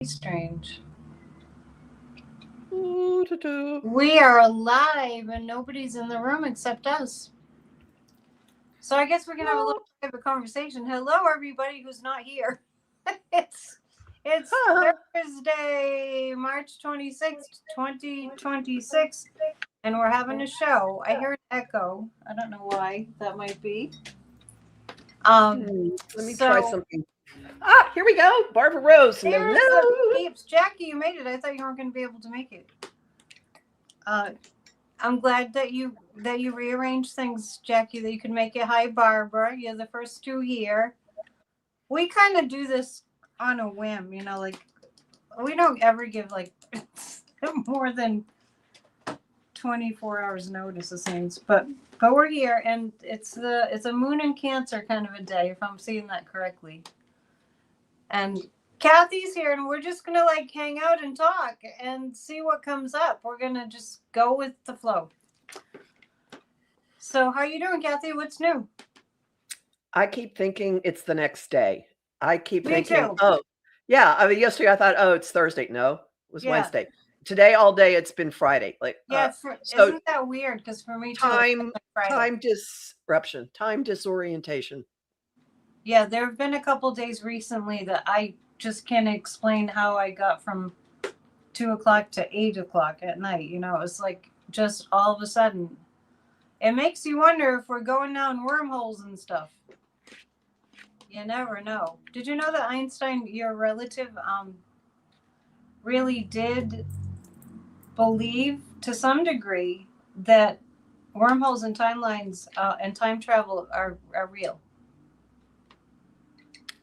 Strange. Ooh, we are alive and nobody's in the room except us. So I guess we can have a little bit of a conversation. Hello, everybody who's not here. it's Thursday, March 26th, 2026, and we're having a show. I hear an echo. I don't know why that might be. Let me try something. Here we go. Barbara Rose. There's the peeps. Jackie, you made it. I thought you weren't going to be able to make it. I'm glad that you rearranged things, Jackie, that you could make it. Hi, Barbara. You're the first two here. We kind of do this on a whim, like we don't ever give like more than 24 hours notice, it seems. But we're here, and it's a moon in Cancer kind of a day, if I'm seeing that correctly. And Kathy's here, and we're just gonna hang out and talk and see what comes up. We're gonna just go with the flow. So how you doing, Kathy? What's new? I keep thinking it's the next day. I keep Me thinking, too. oh, yeah. I mean, yesterday I thought, oh, it's Thursday. No, it was Wednesday. Today, all day, it's been Friday. Isn't that weird? Because for me, time disruption, time disorientation. Yeah, there have been a couple days recently that I just can't explain how I got from 2 o'clock to 8 o'clock at night. It was just all of a sudden. It makes you wonder if we're going down wormholes and stuff. You never know. Did you know that Einstein, your relative, really did believe to some degree that wormholes and timelines and time travel are real?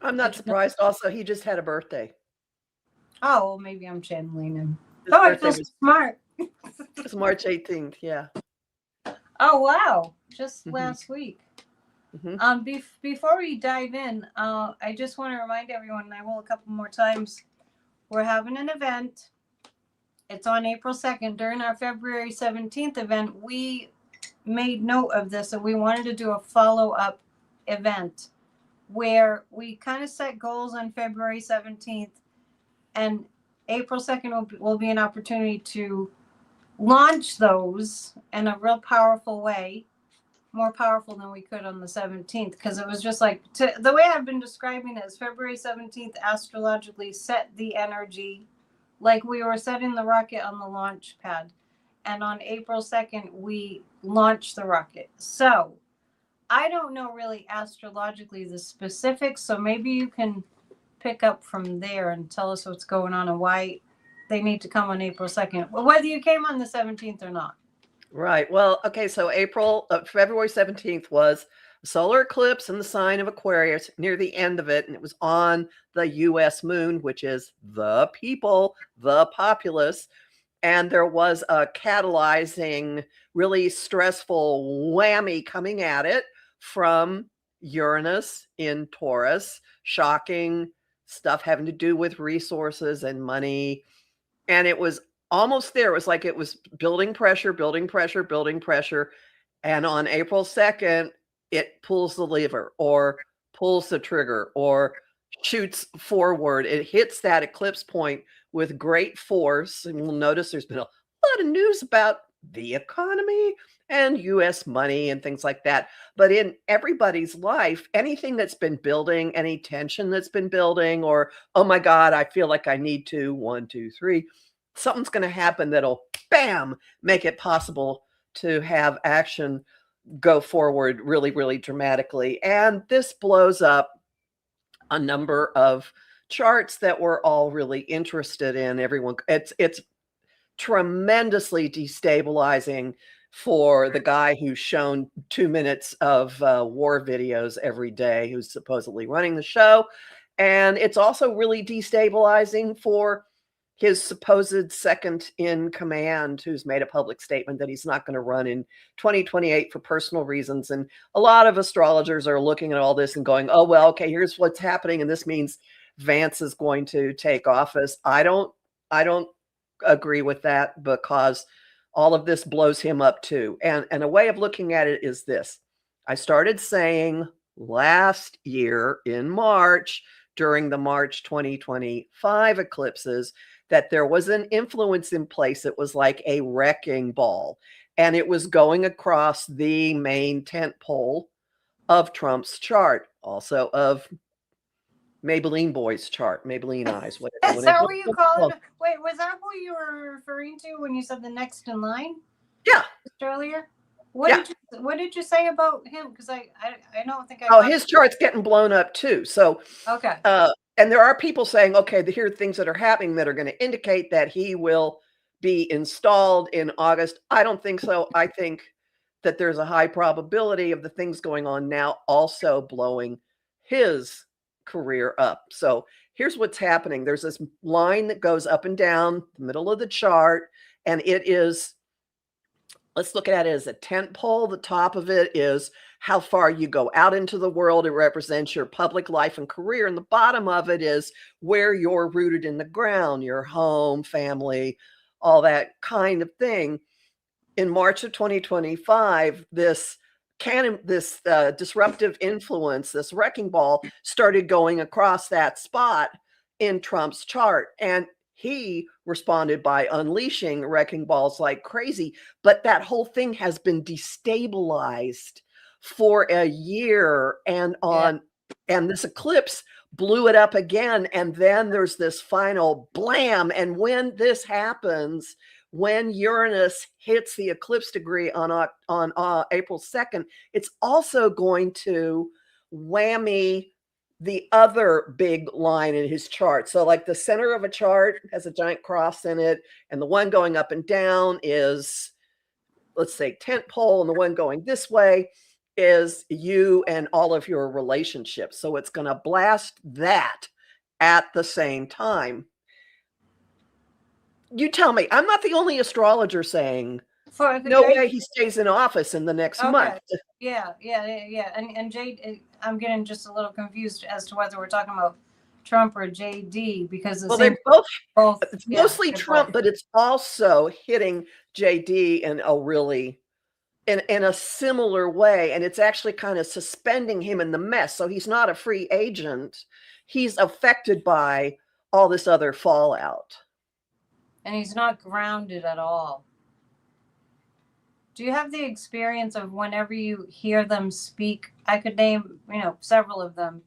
I'm not surprised. Also, he just had a birthday. Oh, well, maybe I'm channeling him. I feel smart. It was March 18th. Yeah. Oh, wow. Just last week. Before we dive in, I just want to remind everyone, and I will a couple more times, we're having an event. It's on April 2nd. During our February 17th event, we made note of this, and we wanted to do a follow-up event where we kind of set goals on February 17th, and April 2nd will be an opportunity to launch those in a real powerful way, more powerful than we could on the 17th, because it was just the way I've been describing it is February 17th astrologically set the energy like we were setting the rocket on the launch pad, and on April 2nd we launched the rocket. So I don't know really astrologically the specifics, so maybe you can pick up from there and tell us what's going on and why they need to come on April 2nd, whether you came on the 17th or not. Right. Well, okay. So February 17th was a solar eclipse in the sign of Aquarius near the end of it. And it was on the U.S. moon, which is the people, the populace. And there was a catalyzing, really stressful whammy coming at it from Uranus in Taurus, shocking stuff having to do with resources and money. And it was almost there. It was like it was building pressure. And on April 2nd, it pulls the lever or pulls the trigger or shoots forward. It hits that eclipse point with great force. And we'll notice there's been a lot of news about the economy and U.S. money and things like that. But in everybody's life, anything that's been building, any tension that's been building, or, oh my God, I feel like I need to, 1, 2, 3, something's going to happen that'll, bam, make it possible to have action go forward really, really dramatically. And this blows up a number of charts that we're all really interested in. Everyone, it's tremendously destabilizing for the guy who's shown 2 minutes of war videos every day, who's supposedly running the show. And it's also really destabilizing for his supposed second in command, who's made a public statement that he's not going to run in 2028 for personal reasons. And a lot of astrologers are looking at all this and going, oh, well, okay, here's what's happening. And this means Vance is going to take office. I don't agree with that, because all of this blows him up too. And a way of looking at it is this. I started saying last year in March during the March 2025 eclipses that there was an influence in place. It was like a wrecking ball, and it was going across the main tent pole of Trump's chart, also of Maybelline Boy's chart, Maybelline Eyes, whatever. Is that what you call it? Wait, was that who you were referring to when you said the next in line? Yeah. Earlier? What did you say about him? Because I don't think I. Oh, his chart's getting blown up too. So okay. And there are people saying, okay, here are things that are happening that are going to indicate that he will be installed in August. I don't think so. I think that there's a high probability of the things going on now also blowing his career up. So here's what's happening. There's this line that goes up and down the middle of the chart, and it is, let's look at it as a tent pole. The top of it is how far you go out into the world. It represents your public life and career. And the bottom of it is where you're rooted in the ground, your home, family, all that kind of thing. In March of 2025, this disruptive influence, this wrecking ball, started going across that spot in Trump's chart. And he responded by unleashing wrecking balls like crazy. But that whole thing has been destabilized for a year, and this eclipse blew it up again. And then there's this final blam. And when this happens, when Uranus hits the eclipse degree on April 2nd, it's also going to whammy the other big line in his chart. So like the center of a chart has a giant cross in it, and the one going up and down is, let's say, tent pole, and the one going this way is you and all of your relationships. So it's going to blast that at the same time. You tell me, I'm not the only astrologer saying no way he stays in office in the next month. Yeah. And Jade, I'm getting just a little confused as to whether we're talking about Trump or JD, because they're both it's mostly Trump, but it's also hitting JD in a really in a similar way, and it's actually kind of suspending him in the mess. So he's not a free agent. He's affected by all this other fallout. And he's not grounded at all. Do you have the experience of whenever you hear them speak, I could name, several of them,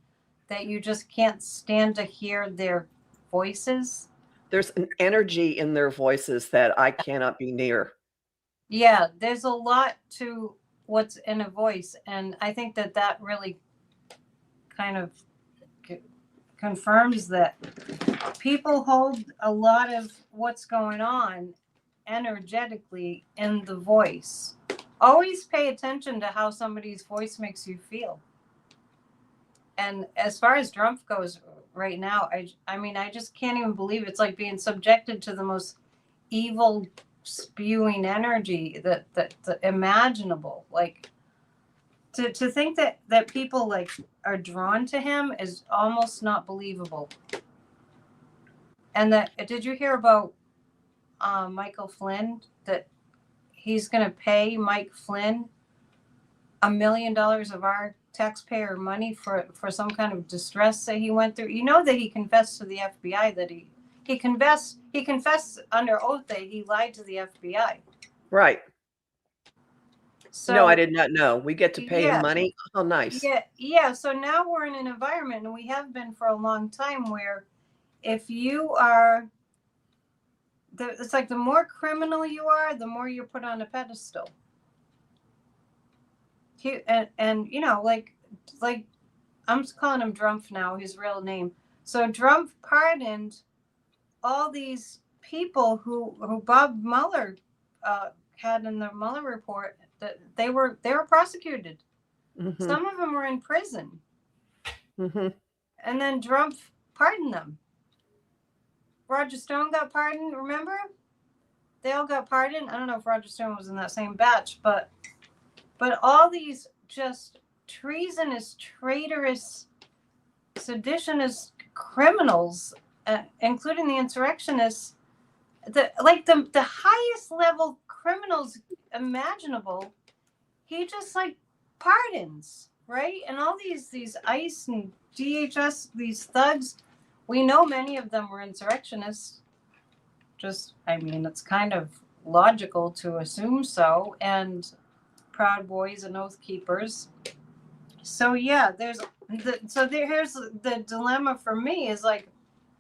that you just can't stand to hear their voices? There's an energy in their voices that I cannot be near. Yeah, there's a lot to what's in a voice. And I think that really kind of confirms that people hold a lot of what's going on energetically in the voice. Always pay attention to how somebody's voice makes you feel. And as far as Trump goes right now, I just can't even believe it's like being subjected to the most evil spewing energy that imaginable. Like to think that people like are drawn to him is almost not believable. And did you hear about Michael Flynn, that he's going to pay Mike Flynn $1 million of our taxpayer money for some kind of distress that he went through? You know that he confessed to the FBI that he confessed under oath that he lied to the FBI. Right. So, no, I did not know. We get to pay him money. Oh, nice. Yeah. So now we're in an environment, and we have been for a long time, where if you are, it's like the more criminal you are, the more you're put on a pedestal. And like I'm just calling him Drumpf now, his real name. So Drumpf pardoned all these people who Bob Mueller had in the Mueller report that they were prosecuted. Mm-hmm. Some of them were in prison. Mm-hmm. And then Drumpf pardoned them. Roger Stone got pardoned, remember? They all got pardoned. I don't know if Roger Stone was in that same batch, but all these just treasonous, traitorous, seditionist criminals, including the insurrectionists, the highest level criminals imaginable, he just like pardons. right? And all these ICE and DHS, these thugs, we know many of them were insurrectionists. I mean, it's kind of logical to assume so. And Proud Boys and Oath Keepers. So yeah, here's the dilemma for me is like,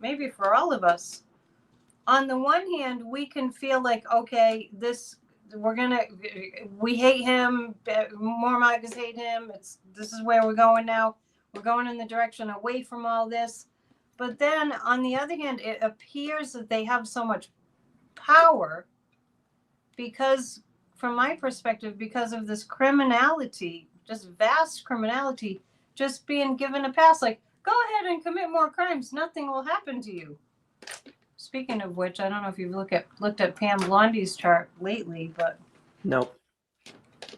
maybe for all of us. On the one hand, we can feel like, okay, we hate him. More Mormons hate him. This is where we're going now. We're going in the direction away from all this. But then on the other hand, it appears that they have so much power because, from my perspective, because of this criminality, just vast criminality, just being given a pass, like, go ahead and commit more crimes. Nothing will happen to you. Speaking of which, I don't know if you've looked at Pam Blondie's chart lately, but Nope.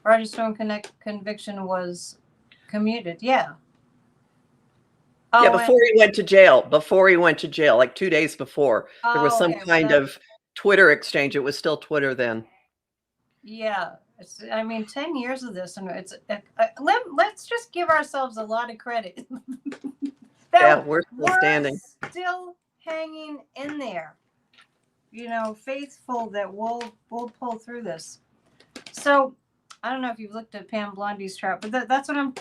Roger Stone conviction was commuted. Yeah. Yeah, before he went to jail, like 2 days before, there was some kind of Twitter exchange. It was still Twitter then. Yeah. 10 years of this, and let's just give ourselves a lot of credit. We're still standing. Still hanging in there. Faithful that we'll pull through this. So, I don't know if you've looked at Pam Blondie's chart, but that's what I'm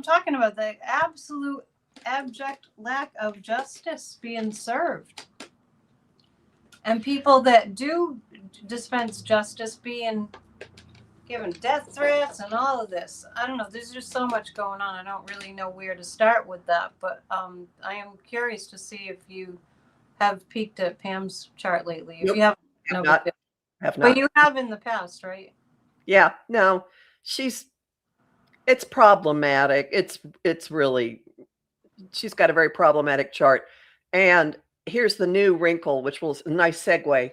talking about. The absolute abject lack of justice being served. And people that do dispense justice being given death threats and all of this. I don't know. There's just so much going on. I don't really know where to start with that. But I am curious to see if you have peeked at Pam's chart lately. If you have not. But you have in the past, right? Yeah. No, it's problematic. It's really, she's got a very problematic chart. And here's the new wrinkle, which was a nice segue.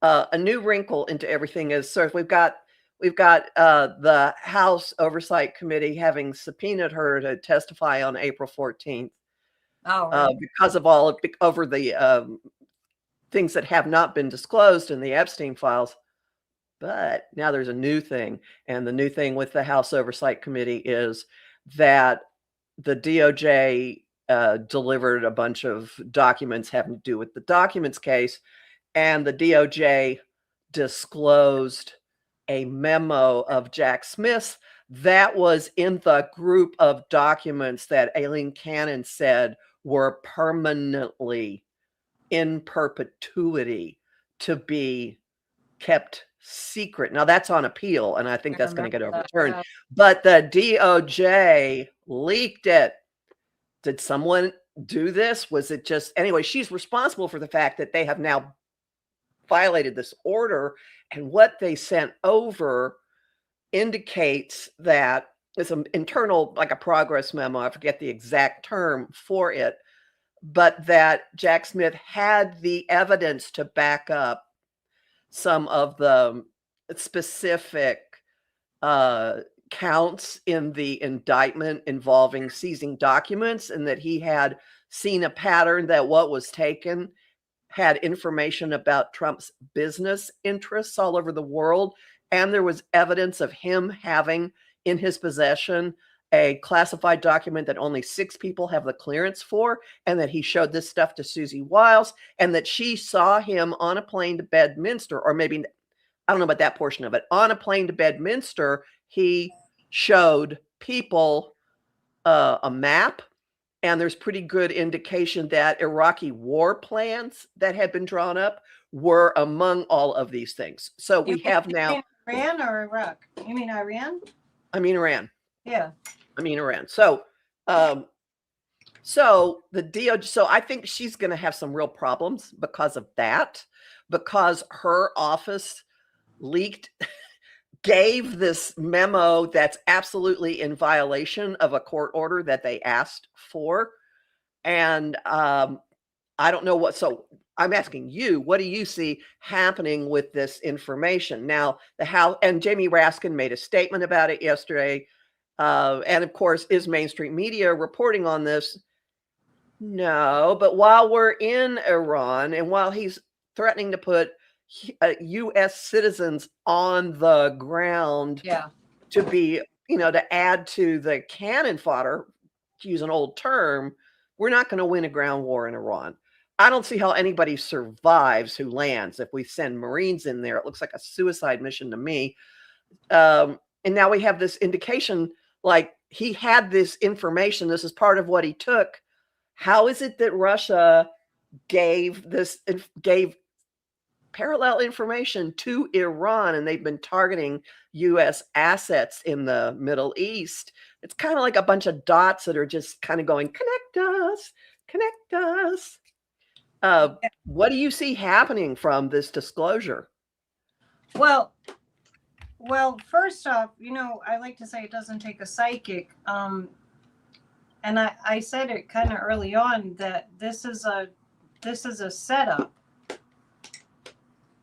A new wrinkle into everything is, so we've got the House Oversight Committee having subpoenaed her to testify on April 14th. Oh, right. Because of over the things that have not been disclosed in the Epstein files. But now there's a new thing. And the new thing with the House Oversight Committee is that the DOJ delivered a bunch of documents having to do with the documents case. And the DOJ disclosed a memo of Jack Smith's that was in the group of documents that Aileen Cannon said were permanently in perpetuity to be kept secret. Now that's on appeal, and I think that's going to get overturned. But the DOJ leaked it. Did someone do this? Was it just, anyway, she's responsible for the fact that they have now violated this order, and what they sent over indicates that it's an internal, like a progress memo, I forget the exact term for it, but that Jack Smith had the evidence to back up some of the specific counts in the indictment involving seizing documents, and that he had seen a pattern that what was taken had information about Trump's business interests all over the world. And there was evidence of him having in his possession a classified document that only 6 people have the clearance for, and that he showed this stuff to Susie Wiles, and that she saw him on a plane to Bedminster, or maybe, I don't know about that portion of it, on a plane to Bedminster, he showed people a map. And there's pretty good indication that Iraqi war plans that had been drawn up were among all of these things. So we have now. Iran or Iraq? You mean Iran? I mean Iran. Yeah. I mean Iran. So, the DOJ. So I think she's going to have some real problems because of that, because her office gave this memo that's absolutely in violation of a court order that they asked for. And I don't know what, so I'm asking you, what do you see happening with this information? Now, the House, and Jamie Raskin made a statement about it yesterday. And of course, is mainstream media reporting on this? No, but while we're in Iran, and while he's threatening to put U.S. citizens on the ground to be to add to the cannon fodder, to use an old term, we're not going to win a ground war in Iran. I don't see how anybody survives who lands. If we send Marines in there, it looks like a suicide mission to me. And now we have this indication, like he had this information. This is part of what he took. How is it that Russia gave parallel information to Iran, and they've been targeting U.S. assets in the Middle East? It's kind of like a bunch of dots that are just kind of going, connect us, connect us. What do you see happening from this disclosure? Well, first off, I like to say it doesn't take a psychic. And I said it kind of early on that this is a setup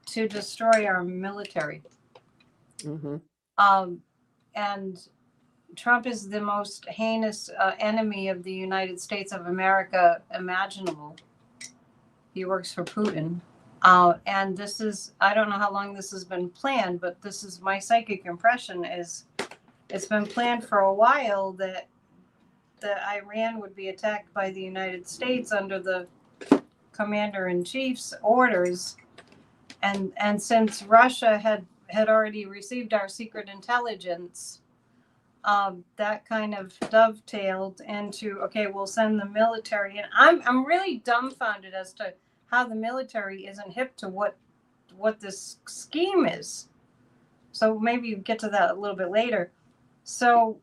to destroy our military. Mm-hmm. And Trump is the most heinous enemy of the United States of America imaginable. He works for Putin. And this is, I don't know how long this has been planned, but this is my psychic impression is it's been planned for a while that Iran would be attacked by the United States under the commander-in-chief's orders. And since Russia had already received our secret intelligence, that kind of dovetailed into, okay, we'll send the military. And I'm really dumbfounded as to how the military isn't hip to what this scheme is. So maybe you get to that a little bit later. So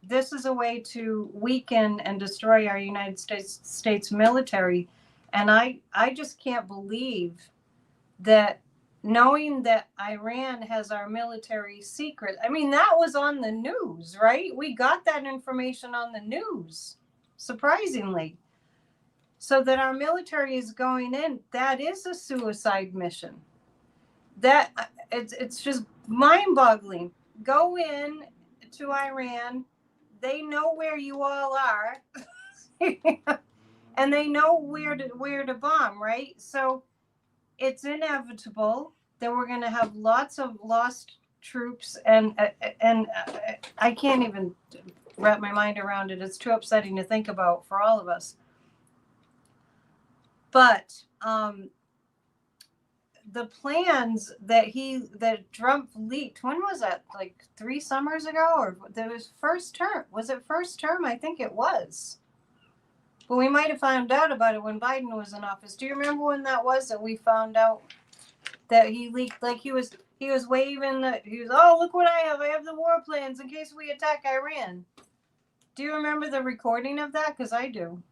this is a way to weaken and destroy our United States military. And I just can't believe that, knowing that Iran has our military secret. I mean, that was on the news, right? We got that information on the news, surprisingly. So that our military is going in, that is a suicide mission. That it's just mind-boggling. Go in to Iran. They know where you all are. And they know where to bomb, right? So it's inevitable that we're going to have lots of lost troops, and I can't even wrap my mind around it. It's too upsetting to think about for all of us. But the plans that Trump leaked, when was that? Like 3 summers ago, or there was first term? Was it first term? I think it was. But we might have found out about it when Biden was in office. Do you remember when that was, that we found out that he leaked? Like he was waving oh, look what I have the war plans in case we attack Iran. Do you remember the recording of that? Because I do.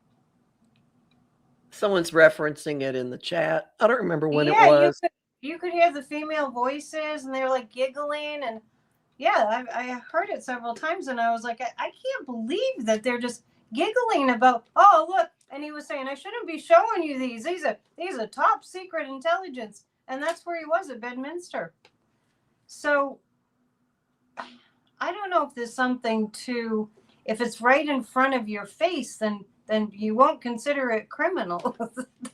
Someone's referencing it in the chat. I don't remember when it was. You could hear the female voices, and they were like giggling, and yeah, I heard it several times, and I was like, I can't believe that they're just giggling about, oh, look. And he was saying, I shouldn't be showing you these. These are top secret intelligence. And that's where he was, at Bedminster. So I don't know if there's something to, if it's right in front of your face, then you won't consider it criminal.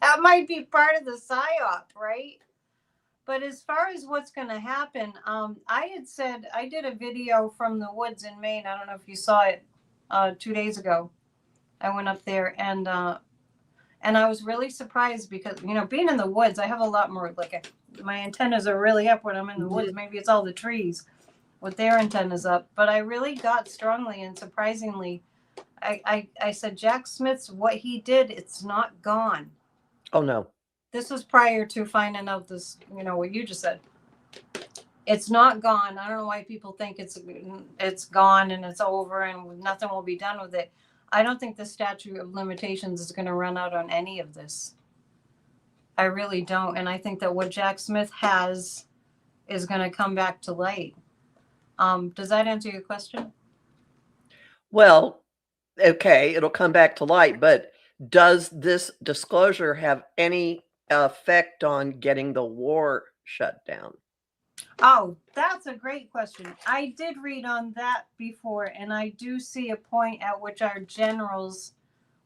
That might be part of the psyop, right? But as far as what's going to happen, I had said, I did a video from the woods in Maine. I don't know if you saw it 2 days ago. I went up there, and I was really surprised because, being in the woods, I have a lot more, like, my antennas are really up when I'm in the woods. Maybe it's all the trees with their antennas up. But I really got strongly and surprisingly, I said, Jack Smith's, what he did, it's not gone. Oh, no. This was prior to finding out this, what you just said. It's not gone. I don't know why people think it's gone and it's over and nothing will be done with it. I don't think the statute of limitations is going to run out on any of this. I really don't. And I think that what Jack Smith has is going to come back to light. Does that answer your question? Well, okay, it'll come back to light, but does this disclosure have any effect on getting the war shut down? Oh, that's a great question. I did read on that before, and I do see a point at which our generals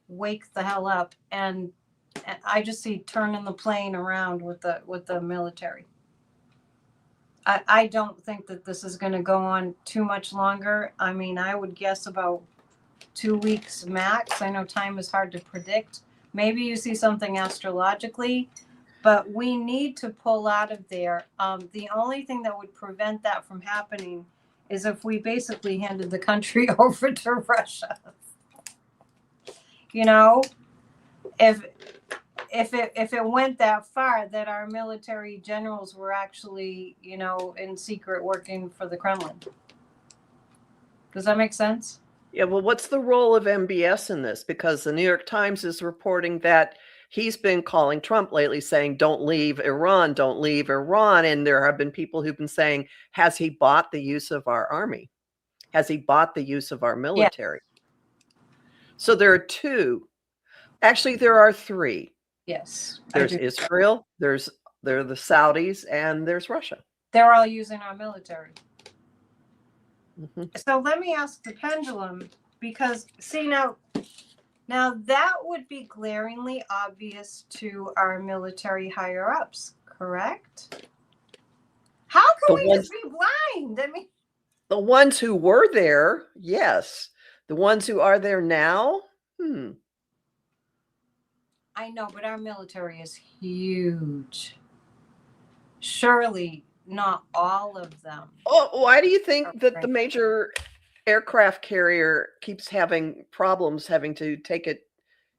wake the hell up, and I just see turning the plane around with the military. I don't think that this is going to go on too much longer. I mean, I would guess about 2 weeks max. I know time is hard to predict. Maybe you see something astrologically, but we need to pull out of there. The only thing that would prevent that from happening is if we basically handed the country over to Russia. You know, if it went that far, that our military generals were actually, you know, in secret working for the Kremlin. Does that make sense? Yeah, well, what's the role of MBS in this? Because the New York Times is reporting that he's been calling Trump lately saying, don't leave Iran, don't leave Iran. And there have been people who've been saying, has he bought the use of our army? Has he bought the use of our military? Yeah. So there are two. Actually, there are three. Yes. There's Israel, there are the Saudis, and there's Russia. They're all using our military. Mm-hmm. So let me ask the pendulum, because see now that would be glaringly obvious to our military higher ups, correct? How can we just be blind? I mean, the ones who were there, yes. The ones who are there now, I know, but our military is huge. Surely not all of them. Oh, why do you think that the major aircraft carrier keeps having problems having to take it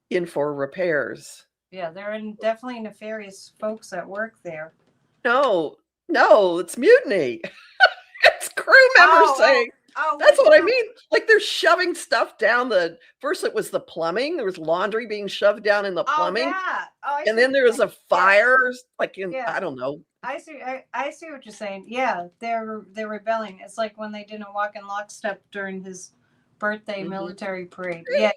in for repairs? Yeah, there are definitely nefarious folks that work there. No, it's mutiny. It's crew members saying, that's what I mean. Like they're shoving stuff down first it was the plumbing. There was laundry being shoved down in the plumbing. And then there was a fire, like I don't know. I see what you're saying. Yeah, they're rebelling. It's like when they didn't walk in lockstep during his birthday military parade. Yeah.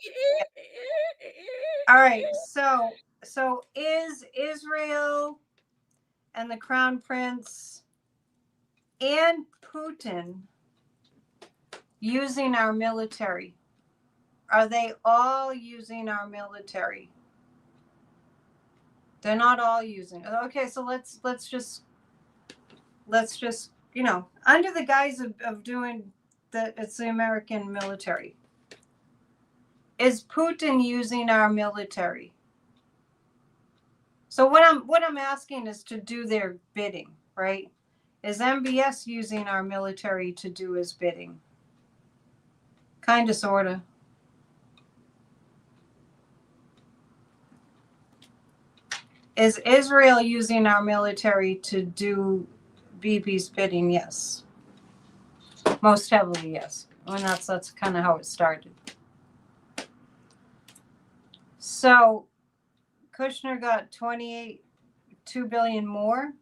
All right. So is Israel and the Crown Prince and Putin using our military? Are they all using our military? They're not all using it. Okay, so let's just, you know, under the guise of doing it's the American military. Is Putin using our military? So what I'm asking is to do their bidding, right? Is MBS using our military to do his bidding? Kind of, sort of. Is Israel using our military to do BB's bidding? Yes. Most heavily, yes. And that's kind of how it started. So Kushner got 2 billion more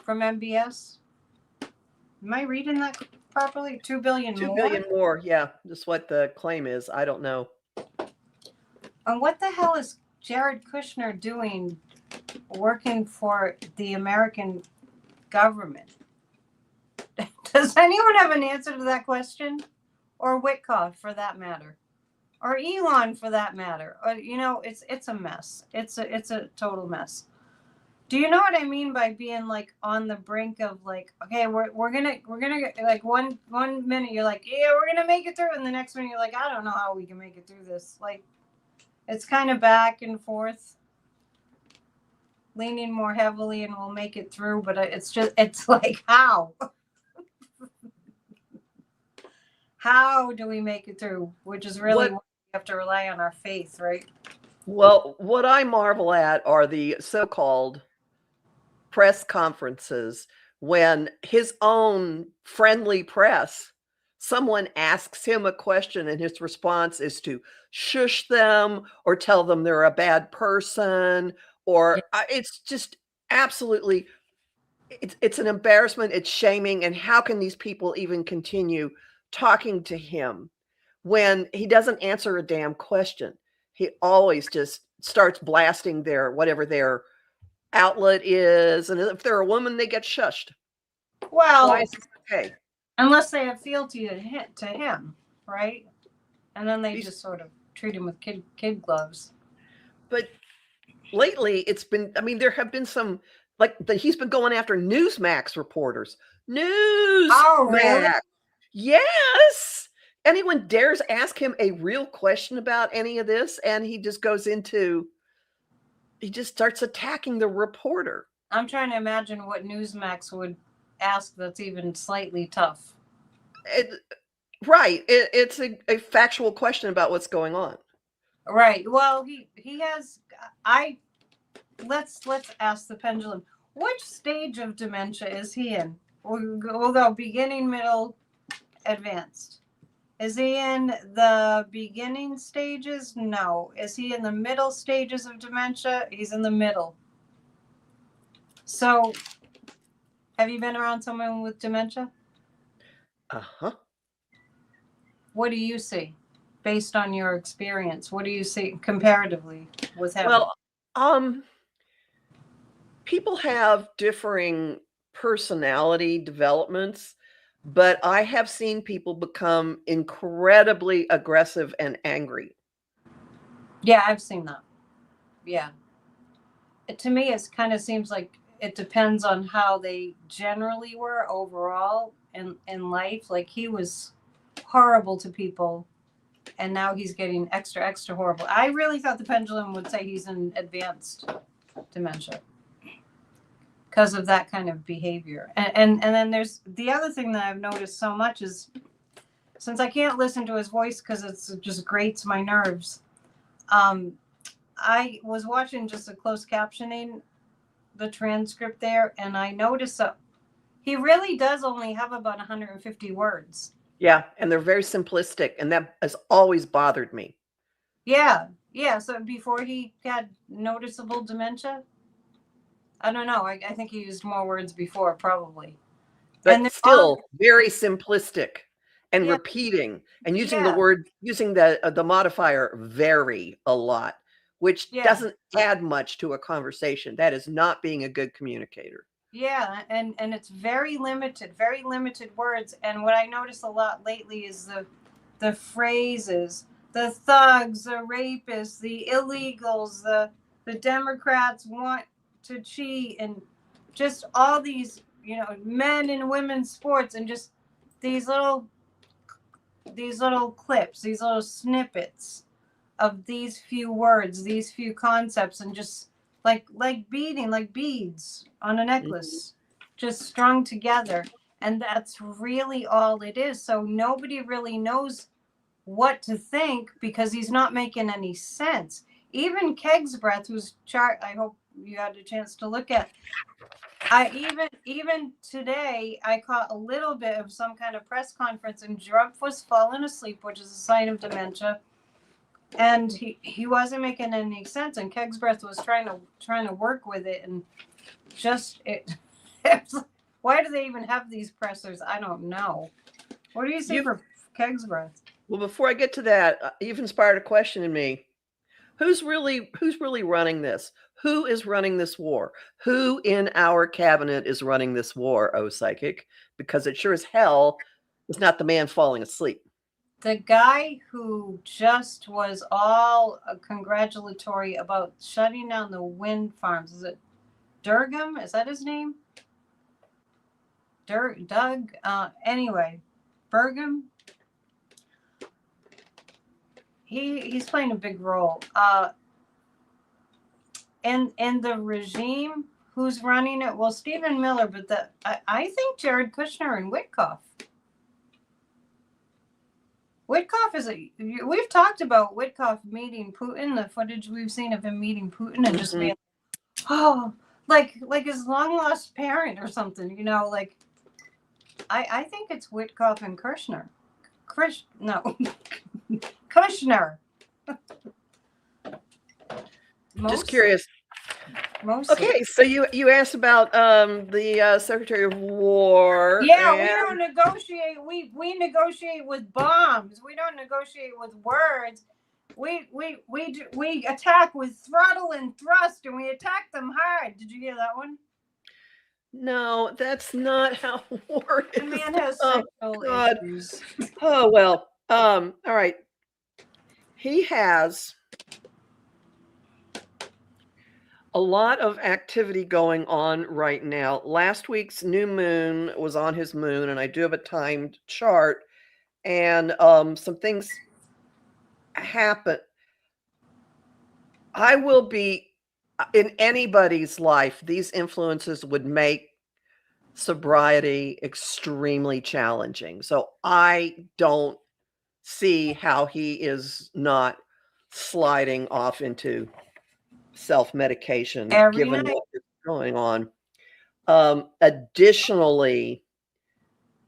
from MBS. Am I reading that properly? 2 billion more? 2 billion more, yeah. That's what the claim is. I don't know. And what the hell is Jared Kushner doing working for the American government? Does anyone have an answer to that question? Or Witkoff, for that matter? Or Elon, for that matter? Or, you know, it's a mess. It's a total mess. Do you know what I mean by being like on the brink of like, okay, we're gonna like one minute you're like, yeah, we're gonna make it through, and the next minute you're like, I don't know how we can make it through this. Like, it's kind of back and forth, leaning more heavily, and we'll make it through. But it's like, how? How do we make it through? Which is really what we have to rely on our faith, right? Well, what I marvel at are the so-called press conferences when his own friendly press, someone asks him a question and his response is to shush them or tell them they're a bad person, or it's just absolutely, it's an embarrassment. It's shaming. And how can these people even continue talking to him when he doesn't answer a damn question? He always just starts blasting whatever their outlet is, and if they're a woman, they get shushed. Well, why is this okay? Unless they have fealty to him, right? And then they just sort of treat him with kid gloves. But lately it's been, I mean, there have been some, like, he's been going after Newsmax reporters. Oh, really? Newsmax. Yes. Anyone dares ask him a real question about any of this, and he just starts attacking the reporter. I'm trying to imagine what Newsmax would ask that's even slightly tough. Right. It's a factual question about what's going on. Right. Well, he has. Let's ask the pendulum. Which stage of dementia is he in? We'll go beginning, middle, advanced. Is he in the beginning stages? No. Is he in the middle stages of dementia? He's in the middle. So, have you been around someone with dementia? Uh-huh. What do you see based on your experience? What do you see comparatively with him? Well, people have differing personality developments, but I have seen people become incredibly aggressive and angry. Yeah, I've seen that. Yeah. To me, it kind of seems like it depends on how they generally were overall in life. Like he was horrible to people, and now he's getting extra horrible. I really thought the pendulum would say he's in advanced dementia because of that kind of behavior. And then there's the other thing that I've noticed so much is, since I can't listen to his voice because it just grates my nerves, I was watching just a closed captioning, the transcript there, and I noticed he really does only have about 150 words. Yeah, and they're very simplistic, and that has always bothered me. Yeah. So before he had noticeable dementia, I don't know. I think he used more words before, probably. But still very simplistic and repeating and using the modifier very a lot, which doesn't add much to a conversation. That is not being a good communicator. Yeah, and it's very limited words. And what I notice a lot lately is the phrases, the thugs, the rapists, the illegals, the Democrats want to cheat, and just all these, men and women's sports, and just these little clips, these little snippets of these few words, these few concepts, and just like beading, like beads on a necklace, just strung together. And that's really all it is. So nobody really knows what to think because he's not making any sense. Even Keg's Breath, whose chart I hope you had a chance to look at, even today I caught a little bit of some kind of press conference, and Drumpf was falling asleep, which is a sign of dementia. And he wasn't making any sense, and Keg's Breath was trying to work with it, and just why do they even have these pressers? I don't know. What do you see for Keg's Breath? Well, before I get to that, you've inspired a question in me. Who's really running this? Who is running this war? Who in our cabinet is running this war, oh psychic? Because it sure as hell is not the man falling asleep. The guy who just was all congratulatory about shutting down the wind farms. Is it Durgam? Is that his name? Doug? Anyway, Burgum? He's playing a big role. And the regime, who's running it? Well, Stephen Miller, but I think Jared Kushner and Witkoff. Witkoff we've talked about Witkoff meeting Putin, the footage we've seen of him meeting Putin, and just being, like his long lost parent or something, like, I think it's Witkoff and Kushner. Kushner. Just curious. Okay, so you asked about the Secretary of War. Yeah, we don't negotiate. We negotiate with bombs. We don't negotiate with words. We attack with throttle and thrust, and we attack them hard. Did you hear that one? No, that's not how war is. The man has sexual issues. Oh well. All right. He has A lot of activity going on right now. Last week's new moon was on his moon, and I do have a timed chart, and some things happen. I will be in anybody's life, these influences would make sobriety extremely challenging. So I don't see how he is not sliding off into self-medication Every given night. what is going on. Additionally,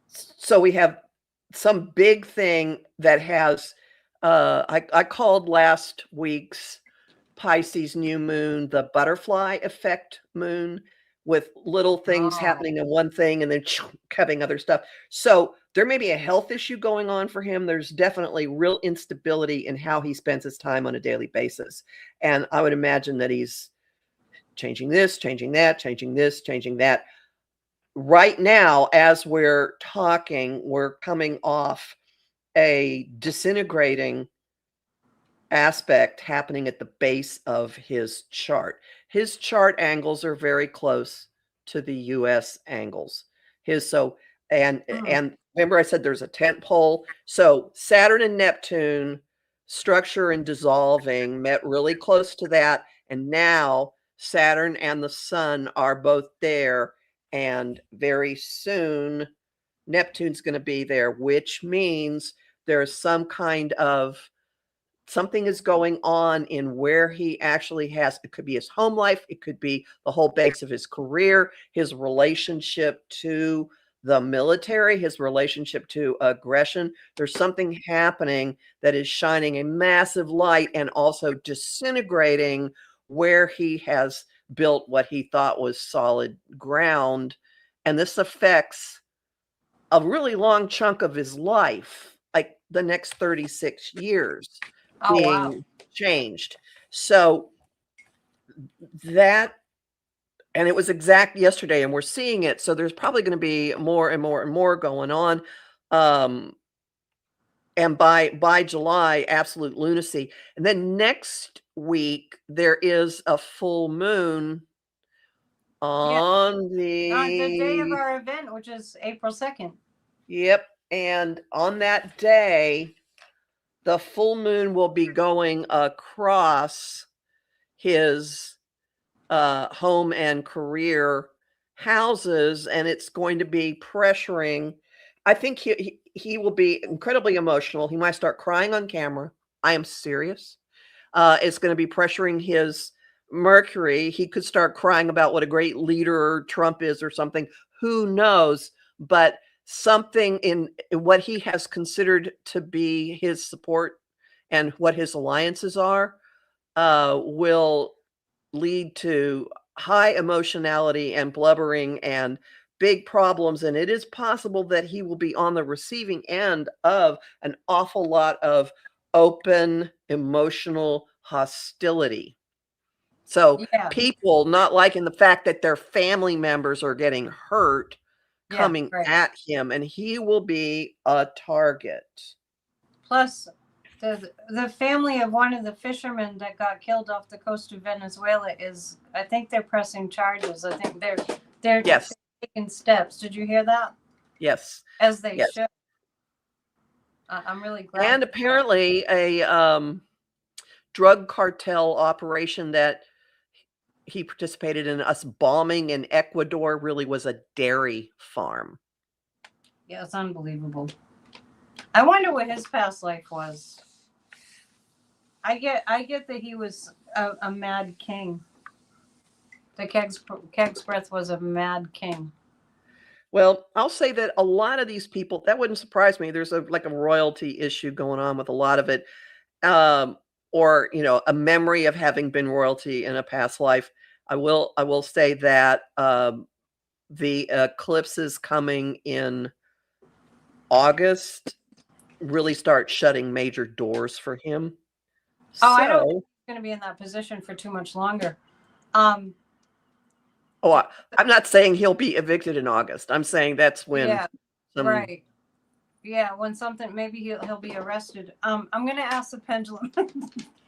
so we have some big thing that has, I called last week's Pisces new moon the butterfly effect moon, with little things Oh, happening in one thing and then having other stuff. So there may be a health issue going on for him. There's definitely real instability in how he spends his time on a daily basis. And I would imagine that he's changing this, changing that, changing this, changing that. Right now, as we're talking, we're coming off a disintegrating aspect happening at the base of his chart. His chart angles are very close to the US angles. His so and remember I said there's a tent pole. So Saturn and Neptune structure and dissolving met really close to that, and now Saturn and the sun are both there, and very soon Neptune's going to be there, which means there's some kind of something is going on in where he actually has, it could be his home life, it could be the whole base of his career, his relationship to the military, his relationship to aggression. There's something happening that is shining a massive light and also disintegrating where he has built what he thought was solid ground. And this affects a really long chunk of his life, like the next 36 years oh wow. being changed. So that, and it was exact yesterday, and we're seeing it. So there's probably going to be more and more and more going on. And by July, absolute lunacy. And then next week, there is a full moon Yeah. on The day of the, our event, which is April 2nd. yep. And on that day, the full moon will be going across his home and career houses, and it's going to be pressuring. I think he will be incredibly emotional. He might start crying on camera. I am serious. It's going to be pressuring his Mercury. He could start crying about what a great leader Trump is or something. Who knows? But something in what he has considered to be his support and what his alliances are will lead to high emotionality and blubbering and big problems. And it is possible that he will be on the receiving end of an awful lot of open emotional hostility. So Yeah. people not liking the fact that their family members are getting hurt Yeah. coming Right. at him, and he will be a target. Plus, the family of one of the fishermen that got killed off the coast of Venezuela is, I think they're pressing charges. I think they're Yes. taking steps. Did you hear that? Yes. As they Yes. should. I'm really glad. And apparently a drug cartel operation that he participated in, us bombing in Ecuador, really was a dairy farm. Yeah, it's unbelievable. I wonder what his past life was. I get that he was a mad king. The Keg's breath was a mad king. Well, I'll say that a lot of these people, that wouldn't surprise me. There's like a royalty issue going on with a lot of it. Or, a memory of having been royalty in a past life. I will say that the eclipses coming in August really start shutting major doors for him. Oh, I don't think he's going to be in that position for too much longer. I'm not saying he'll be evicted in August. I'm saying that's when. Yeah, right. Yeah, when something, maybe he'll be arrested. I'm going to ask the pendulum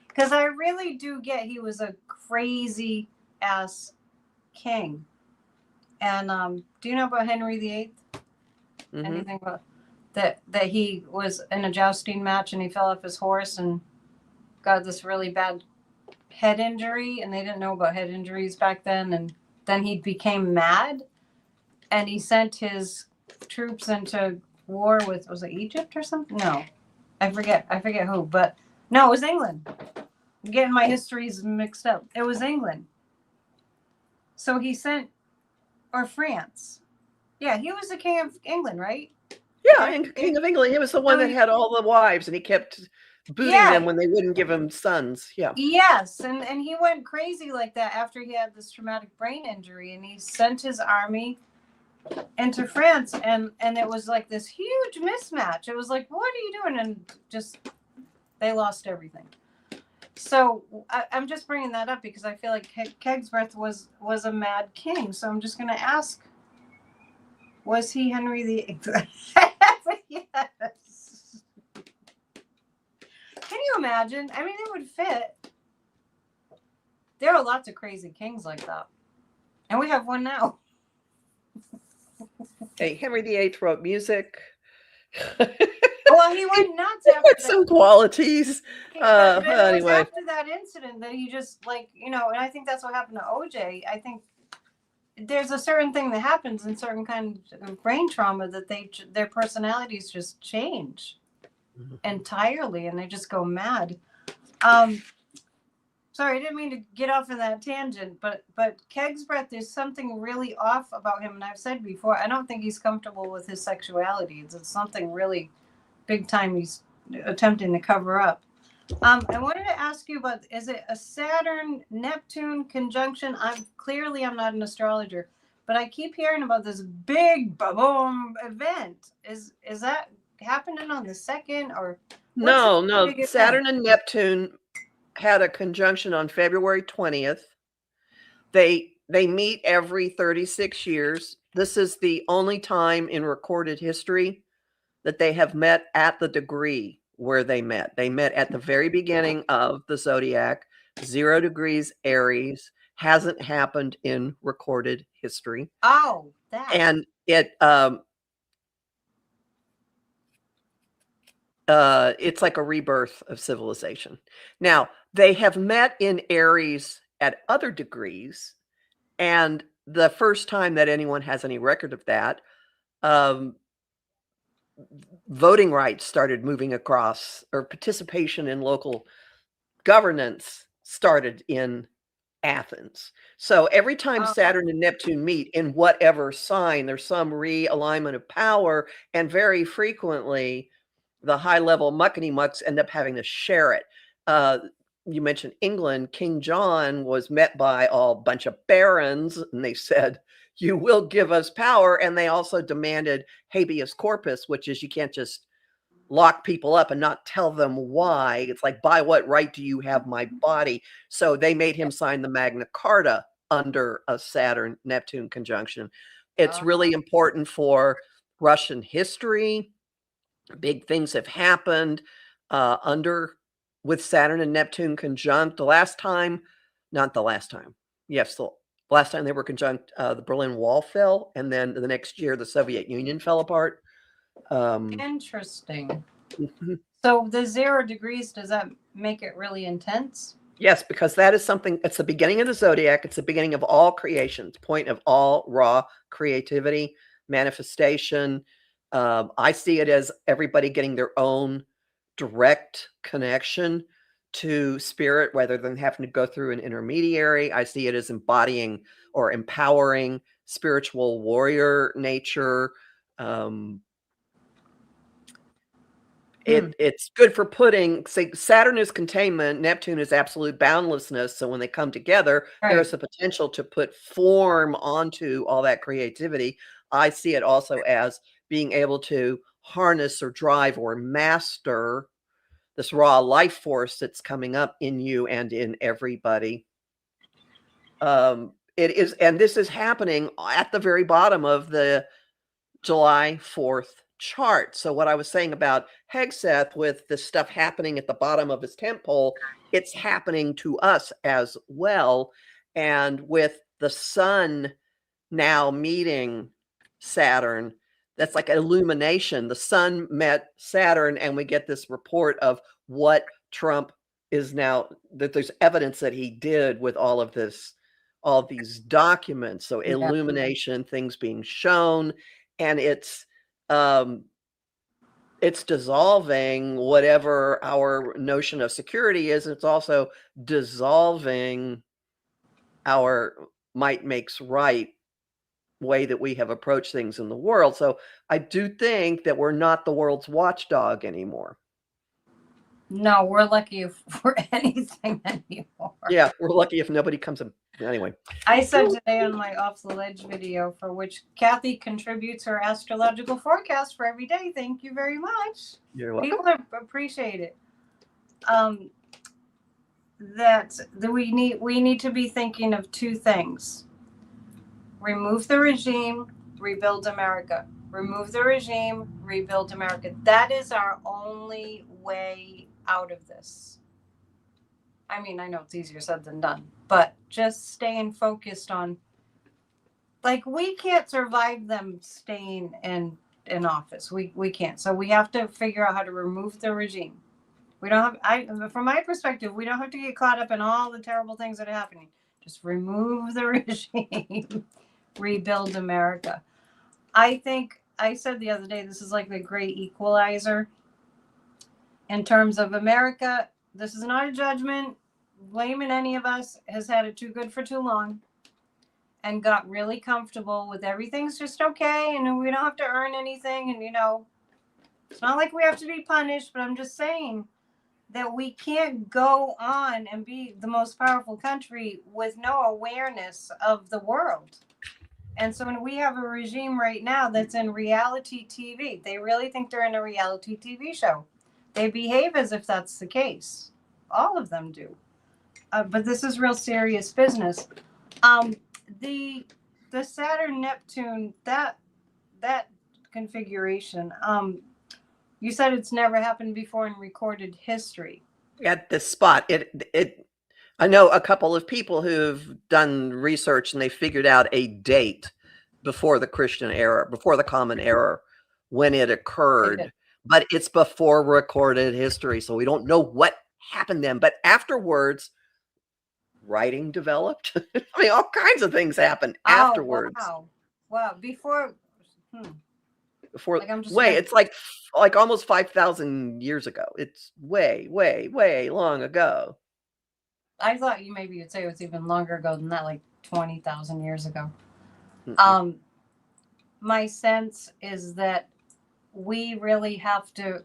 because I really do get he was a crazy ass king. And do you know about Henry VIII? Anything about that he was in a jousting match and he fell off his horse and got this really bad head injury, and they didn't know about head injuries back then, and then he became mad and he sent his troops into war with, was it Egypt or something? No. I forget who, but no, it was England. I'm getting my histories mixed up. It was England. So he sent, or France. Yeah, he was the king of England, right? Yeah, and King of England. He was the one that had all the wives, and he kept booting them when they wouldn't give him sons. Yeah. Yes, and he went crazy like that after he had this traumatic brain injury, and he sent his army into France, and it was like this huge mismatch. It was like, what are you doing? And just they lost everything. So I'm just bringing that up because I feel like Kegsworth was a mad king. So I'm just going to ask, was he Henry VIII? Yes. Can you imagine? I mean, it would fit. There are lots of crazy kings like that. And we have one now. Hey, Henry VIII wrote music. Well, he went nuts after that. Some qualities. Anyway. After that incident that he just, like, you know, and I think that's what happened to OJ. I think there's a certain thing that happens in certain kind of brain trauma that their personalities just change entirely, and they just go mad. Sorry, I didn't mean to get off on that tangent, but Kegsworth, there's something really off about him, and I've said before, I don't think he's comfortable with his sexuality. It's something really big time he's attempting to cover up. I wanted to ask you about, is it a Saturn-Neptune conjunction? I'm not an astrologer, but I keep hearing about this big boom event. Is that happening on the 2nd, or? No. Saturn and Neptune had a conjunction on February 20th. They meet every 36 years. This is the only time in recorded history that they have met at the degree where they met. They met at the very beginning of the zodiac, 0 degrees Aries. Hasn't happened in recorded history. Oh, that. And it's like a rebirth of civilization. Now, they have met in Aries at other degrees, and the first time that anyone has any record of that, voting rights started moving across, or participation in local governance started in Athens. So every time Saturn and Neptune meet in whatever sign, there's some realignment of power, and very frequently the high-level muckety-mucks end up having to share it. You mentioned England. King John was met by a bunch of barons, and they said, you will give us power. And they also demanded habeas corpus, which is you can't just lock people up and not tell them why. It's like, by what right do you have my body? So they made him sign the Magna Carta under a Saturn-Neptune conjunction. It's really important for Russian history. Big things have happened with Saturn and Neptune conjunct. The last time they were conjunct, the Berlin Wall fell, and then the next year the Soviet Union fell apart. Interesting. So the 0 degrees, does that make it really intense? Yes, because that is something, it's the beginning of the zodiac. It's the beginning of all creation. It's the point of all raw creativity, manifestation. I see it as everybody getting their own direct connection to spirit rather than having to go through an intermediary. I see it as embodying or empowering spiritual warrior nature. It's good for say Saturn is containment, Neptune is absolute boundlessness. So when they come together, there's the potential to put form onto all that creativity. I see it also as being able to harness or drive or master this raw life force that's coming up in you and in everybody. It is, and this is happening at the very bottom of the July 4th chart. So what I was saying about Hegseth with this stuff happening at the bottom of his tent pole, it's happening to us as well. And with the sun now meeting Saturn, that's like an illumination. The sun met Saturn, and we get this report of what Trump is now, that there's evidence that he did with all of this, all of these documents. So illumination, things being shown, and it's dissolving whatever our notion of security is. It's also dissolving our might makes right way that we have approached things in the world. So I do think that we're not the world's watchdog anymore. No, we're lucky if we're anything anymore. Yeah, we're lucky if nobody comes in. Anyway. I said today on my Off the Ledge video, for which Kathy contributes her astrological forecast for every day. Thank you very much. You're welcome. People appreciate it. That we need to be thinking of two things: remove the regime, rebuild America. Remove the regime, rebuild America. That is our only way out of this. I mean, I know it's easier said than done, but just staying focused on, like, we can't survive them staying in office. We can't. So we have to figure out how to remove the regime. We don't have, from my perspective, we don't have to get caught up in all the terrible things that are happening. Just remove the regime, rebuild America. I think I said the other day, this is like the great equalizer in terms of America. This is not a judgment. Blaming any of us has had it too good for too long and got really comfortable with everything's just okay and we don't have to earn anything. And, it's not like we have to be punished, but I'm just saying that we can't go on and be the most powerful country with no awareness of the world. And so when we have a regime right now that's in reality TV, they really think they're in a reality TV show. They behave as if that's the case. All of them do. But this is real serious business. The Saturn Neptune, that configuration, you said it's never happened before in recorded history. At this spot, I know a couple of people who've done research and they figured out a date before the Christian era, before the Common Era, when it occurred, but it's before recorded history. So we don't know what happened then, but afterwards, writing developed. I mean, all kinds of things happened afterwards. Wow. Before, like it's like almost 5,000 years ago. It's way, way, way long ago. I thought you'd say it was even longer ago than that, like 20,000 years ago. My sense is that we really have to,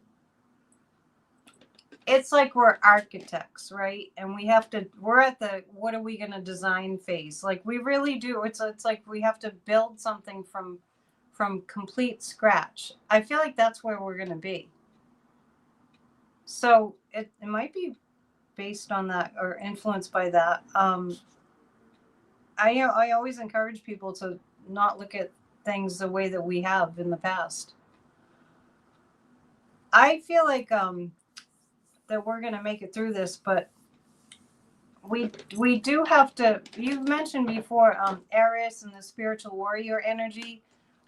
it's like we're architects, right? And we're at the, what are we going to design phase? Like we really do. It's like we have to build something from complete scratch. I feel like that's where we're going to be. So it might be based on that or influenced by that. I always encourage people to not look at things the way that we have in the past. I feel like that we're going to make it through this, but we do have to, you've mentioned before, Eris and the spiritual warrior energy.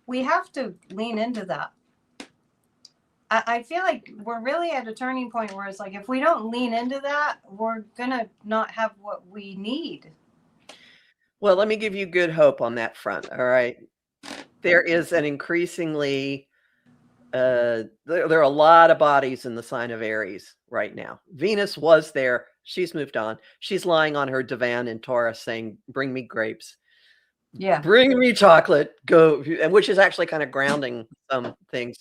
We have to lean into that. I feel like we're really at a turning point where it's like, if we don't lean into that, we're going to not have what we need. Well, let me give you good hope on that front. All right. There is an increasingly, there are a lot of bodies in the sign of Aries right now. Venus was there. She's moved on. She's lying on her divan in Taurus saying, bring me grapes. Yeah. Bring me chocolate. Go. Which is actually kind of grounding some things.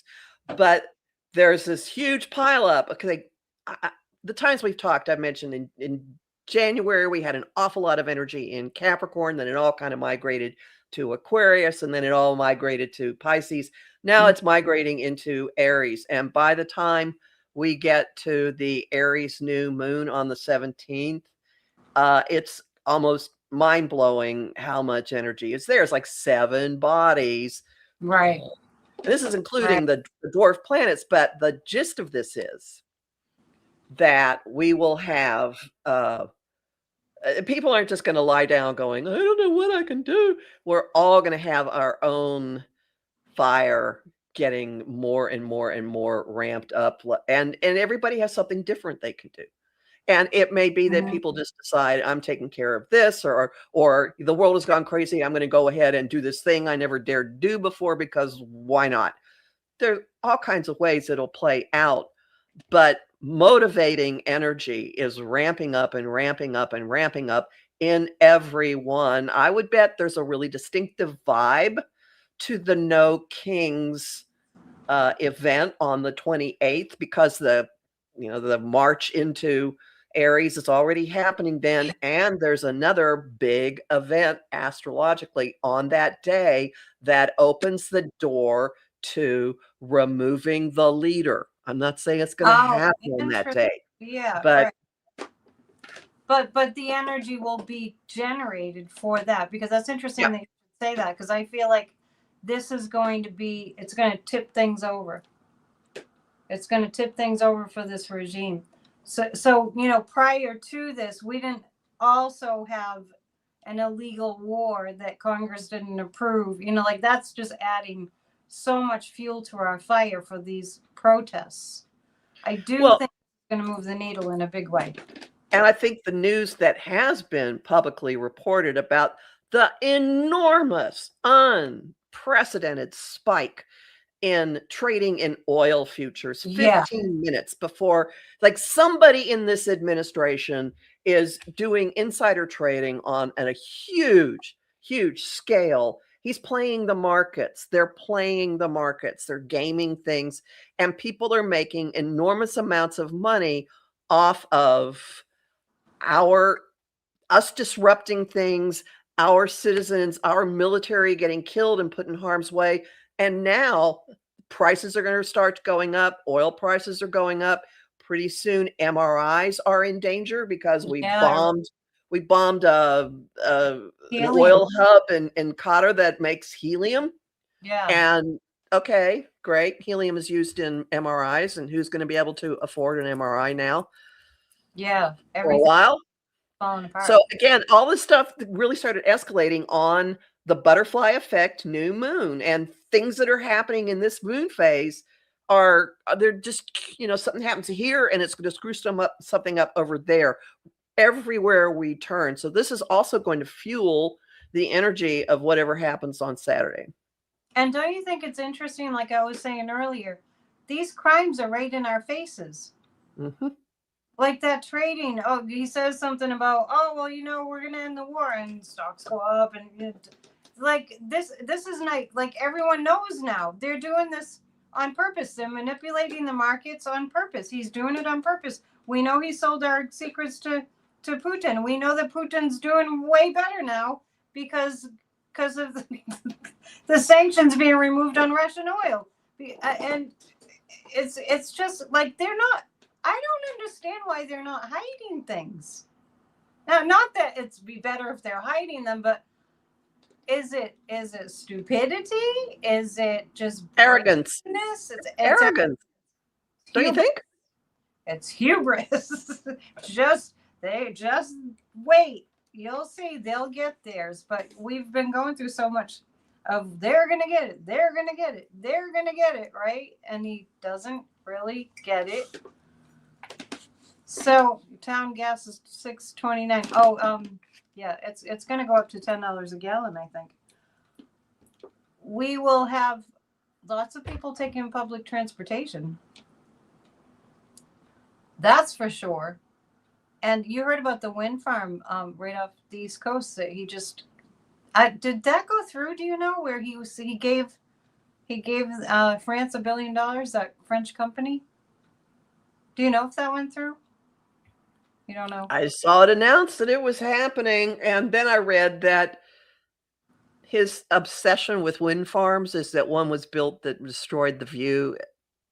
But there's this huge pileup. Okay, the times we've talked, I've mentioned in January, we had an awful lot of energy in Capricorn. Then it all kind of migrated to Aquarius, and then it all migrated to Pisces. Now it's migrating into Aries. And by the time we get to the Aries new moon on the 17th, it's almost mind-blowing how much energy is there. It's like 7 bodies. Right. This is including the dwarf planets, but the gist of this is that we will have people aren't just going to lie down going, I don't know what I can do. We're all going to have our own fire getting more and more and more ramped up, and everybody has something different they can do. And it may be that people just decide, I'm taking care of this, or the world has gone crazy, I'm going to go ahead and do this thing I never dared do before, because why not? There are all kinds of ways it'll play out, but motivating energy is ramping up and ramping up and ramping up in everyone. I would bet there's a really distinctive vibe to the No Kings event on the 28th, because the march into Aries is already happening then, and there's another big event astrologically on that day that opens the door to removing the leader. I'm not saying it's going to happen on that day. Yeah, but right. But the energy will be generated for that, because that's interesting that you say that, because I feel like this is going to be, it's going to tip things over. It's going to tip things over for this regime. So prior to this, we didn't also have an illegal war that Congress didn't approve. Like, that's just adding so much fuel to our fire for these protests. I do think it's going to move the needle in a big way. And I think the news that has been publicly reported about the enormous, unprecedented spike in trading in oil futures 15 minutes before, like, somebody in this administration is doing insider trading on a huge, huge scale. He's playing the markets. They're playing the markets. They're gaming things. And people are making enormous amounts of money off of us disrupting things, our citizens, our military getting killed and put in harm's way. And now prices are going to start going up. Oil prices are going up. Pretty soon, MRIs are in danger, because we bombed an oil hub in Qatar that makes helium. Yeah. And okay, great. Helium is used in MRIs, and who's going to be able to afford an MRI now? Yeah. For a while. Falling apart. So again, all this stuff really started escalating on the butterfly effect new moon, and things that are happening in this moon phase they're just, something happens here and it's going to screw something up over there, everywhere we turn. So this is also going to fuel the energy of whatever happens on Saturday. And don't you think it's interesting, like I was saying earlier, these crimes are right in our faces. Mm-hmm. Like that trading. Oh, he says something about, we're going to end the war, and stocks go up, and like this is like everyone knows now. They're doing this on purpose. They're manipulating the markets on purpose. He's doing it on purpose. We know he sold our secrets to Putin. We know that Putin's doing way better now because of the sanctions being removed on Russian oil. And it's just like, they're not, I don't understand why they're not hiding things. Now, not that it's be better if they're hiding them, but is it stupidity? Is it just arrogance? It's arrogance. Don't you think? It's hubris. just wait. You'll see. They'll get theirs. But we've been going through so much of they're gonna get it. They're gonna get it. They're gonna get it, right? And he doesn't really get it. So town gas is $6.29. Oh, yeah, it's going to go up to $10 a gallon, I think. We will have lots of people taking public transportation. That's for sure. And you heard about the wind farm right off the East Coast that he just did that go through? Do you know where he gave France $1 billion, that French company? Do you know if that went through? You don't know? I saw it announced that it was happening, and then I read that his obsession with wind farms is that one was built that destroyed the view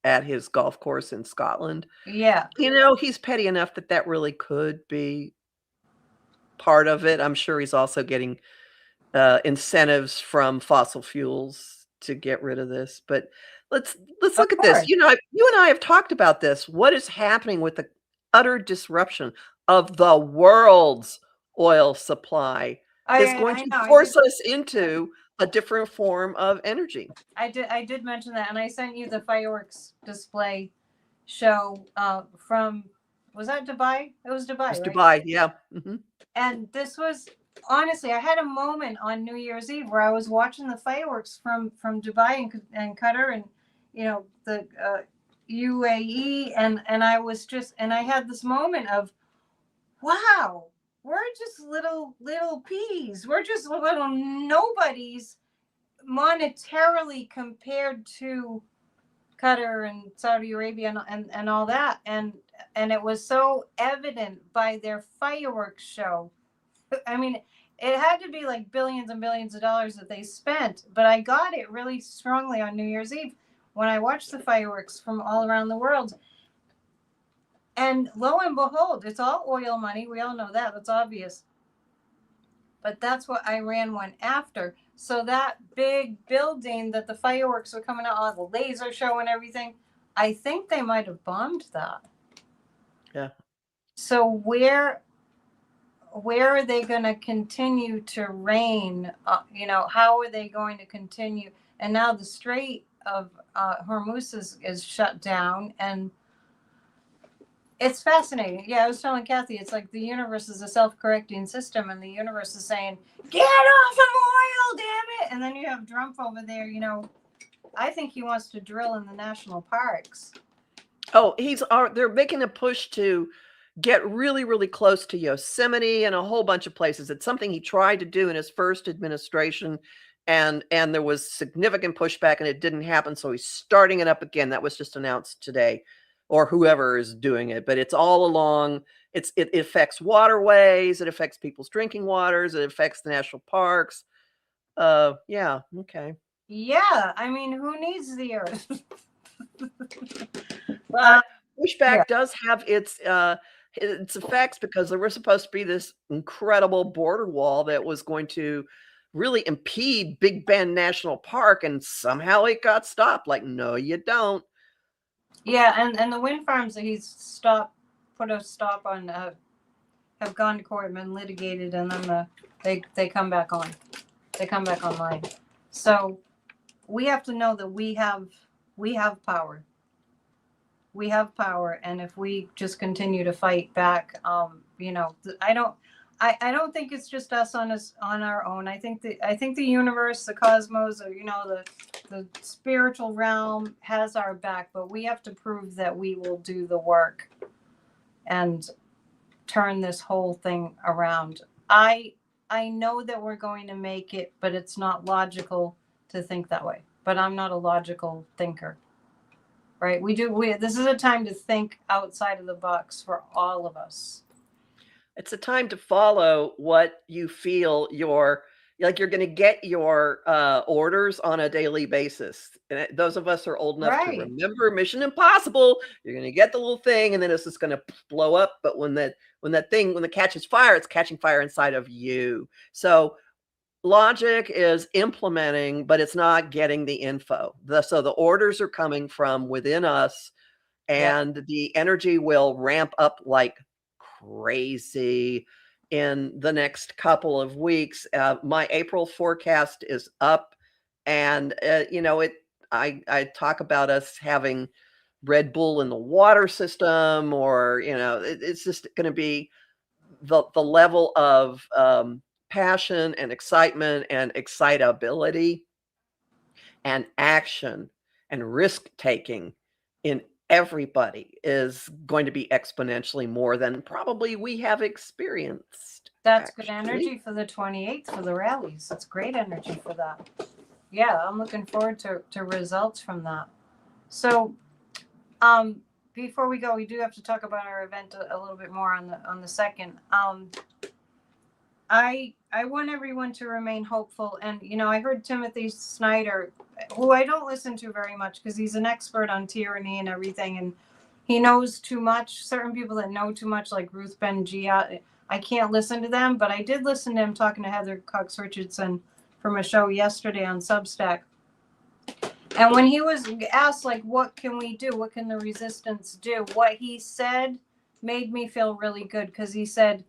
at his golf course in Scotland. Yeah. He's petty enough that really could be part of it. I'm sure he's also getting incentives from fossil fuels to get rid of this. But let's look at this. You and I have talked about this. What is happening with the utter disruption of the world's oil supply is going I to know. force us into a different form of energy. I did mention that, and I sent you the fireworks display show from, was that Dubai? It was Dubai, It's right? Dubai, yeah. Mm-hmm. And this was, honestly, I had a moment on New Year's Eve where I was watching the fireworks from Dubai and Qatar and the UAE, and I was just, and I had this moment of, wow, we're just little peas, we're just little nobodies monetarily compared to Qatar and Saudi Arabia and all that, and it was so evident by their fireworks show. I mean, it had to be like billions and billions of dollars that they spent, but I got it really strongly on New Year's Eve when I watched the fireworks from all around the world. And lo and behold, it's all oil money. We all know that. That's obvious. But that's what Iran went after. So that big building that the fireworks were coming out, all the laser show and everything, I think they might have bombed that. Yeah. So where are they going to continue to reign? How are they going to continue? And now the Strait of Hormuz is shut down, and it's fascinating. Yeah, I was telling Kathy, it's like the universe is a self-correcting system, and the universe is saying, "Get off of oil, damn it!" And then you have Trump over there. I think he wants to drill in the national parks. Oh, they're making a push to get really, really close to Yosemite and a whole bunch of places. It's something he tried to do in his first administration, and there was significant pushback, and it didn't happen. So he's starting it up again. That was just announced today, or whoever is doing it. But it's all along. It affects waterways. It affects people's drinking waters. It affects the national parks. Yeah. Okay. Yeah, I mean, who needs the earth? But pushback yeah. does have its effects, because there was supposed to be this incredible border wall that was going to really impede Big Bend National Park, and somehow it got stopped. Like, no, you don't. Yeah, and the wind farms that he's put a stop on have gone to court and been litigated, and then they come back on. They come back online. So we have to know that we have power. We have power, and if we just continue to fight back, I don't think it's just us on our own. I think the universe, the cosmos, or the spiritual realm has our back, but we have to prove that we will do the work and turn this whole thing around. I know that we're going to make it, but it's not logical to think that way. But I'm not a logical thinker. Right? This is a time to think outside of the box for all of us. It's a time to follow what you feel you're going to get your orders on a daily basis. And those of us are old enough to remember Mission Impossible. You're going to get the little thing, and then it's just going to blow up. But when it catches fire, it's catching fire inside of you. So logic is implementing, but it's not getting the info. So the orders are coming from within us, and the energy will ramp up like crazy in the next couple of weeks. My April forecast is up, and I talk about us having Red Bull in the water system, or it's just going to be the level of passion and excitement and excitability and action and risk taking in everybody is going to be exponentially more than probably we have experienced. That's good energy for the 28th for the rallies. That's great energy for that. Yeah, I'm looking forward to results from that. So, before we go, we do have to talk about our event a little bit more on the 2nd. I want everyone to remain hopeful, and I heard Timothy Snyder, who I don't listen to very much because he's an expert on tyranny and everything, and he knows too much. Certain people that know too much, like Ruth Ben-Gia, I can't listen to them, but I did listen to him talking to Heather Cox Richardson from a show yesterday on Substack. And when he was asked, like, what can we do? What can the resistance do? What he said made me feel really good, because he said,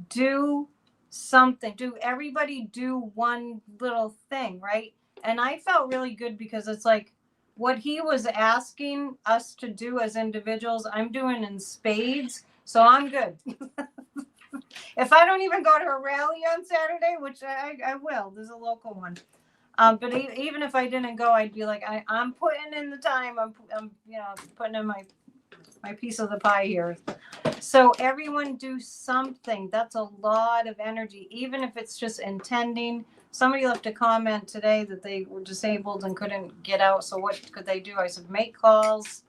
do something. Do everybody do one little thing, right? And I felt really good because it's like what he was asking us to do as individuals, I'm doing in spades. So I'm good. If I don't even go to a rally on Saturday, which I will, there's a local one. But even if I didn't go, I'd be like, I'm putting in the time. I'm putting in my piece of the pie here. So everyone do something. That's a lot of energy, even if it's just intending. Somebody left a comment today that they were disabled and couldn't get out. So what could they do? I said, make calls,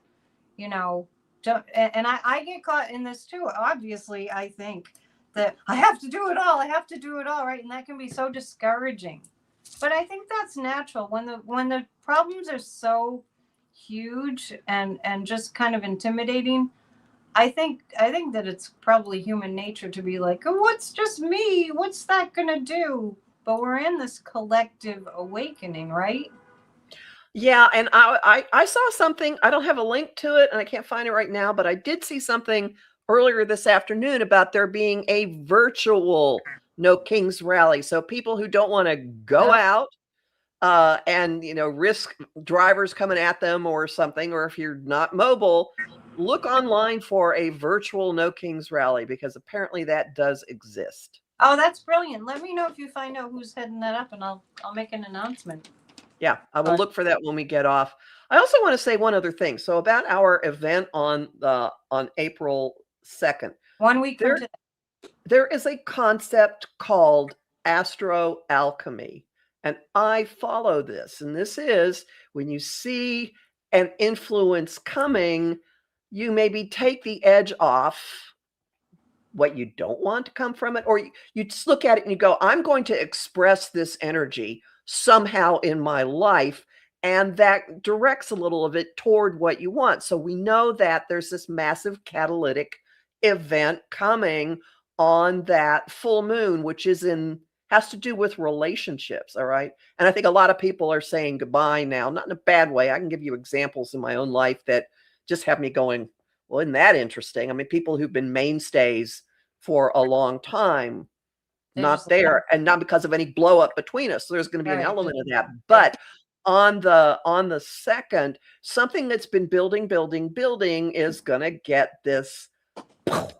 and I get caught in this too. Obviously, I think that I have to do it all. I have to do it all, right? And that can be so discouraging. But I think that's natural when the problems are so huge and just kind of intimidating. I think that it's probably human nature to be like, oh, what's just me? What's that gonna do? But we're in this collective awakening, right? Yeah, and I saw something. I don't have a link to it, and I can't find it right now. But I did see something earlier this afternoon about there being a virtual No Kings rally. So people who don't want to go out and risk drivers coming at them or something, or if you're not mobile, look online for a virtual No Kings rally, because apparently that does exist. Oh, that's brilliant. Let me know if you find out who's heading that up, and I'll make an announcement. Yeah, I will look for that when we get off. I also want to say one other thing. So about our event on April 2nd. 1 week from today. There is a concept called astroalchemy. And I follow this. And this is when you see an influence coming, you maybe take the edge off what you don't want to come from it, or you just look at it and you go, I'm going to express this energy somehow in my life, and that directs a little of it toward what you want. So we know that there's this massive catalytic event coming on that full moon, which has to do with relationships. All right. And I think a lot of people are saying goodbye now, not in a bad way. I can give you examples in my own life that just have me going, well, isn't that interesting? I mean, people who've been mainstays for a long time, not there, and not because of any blow up between us. So there's going to be an element of that. But on the 2nd, something that's been building is going to get this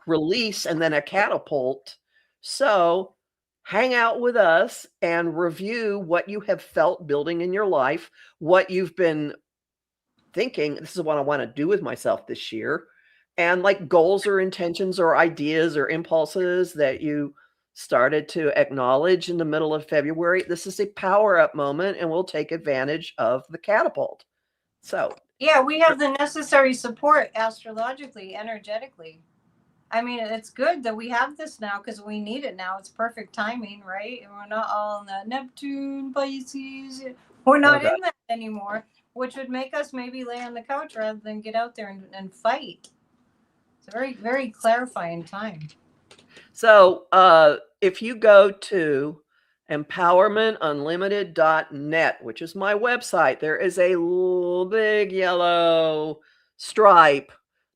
release and then a catapult. So hang out with us and review what you have felt building in your life, what you've been thinking, this is what I want to do with myself this year, and like goals or intentions or ideas or impulses that you started to acknowledge in the middle of February. This is a power up moment, and we'll take advantage of the catapult. So yeah, we have the necessary support astrologically, energetically. I mean, it's good that we have this now because we need it now. It's perfect timing, right? And we're not all in that Neptune, Pisces. We're not in that anymore, which would make us maybe lay on the couch rather than get out there and fight. It's a very, very clarifying time. So if you go to empowermentunlimited.net, which is my website, there is a big yellow stripe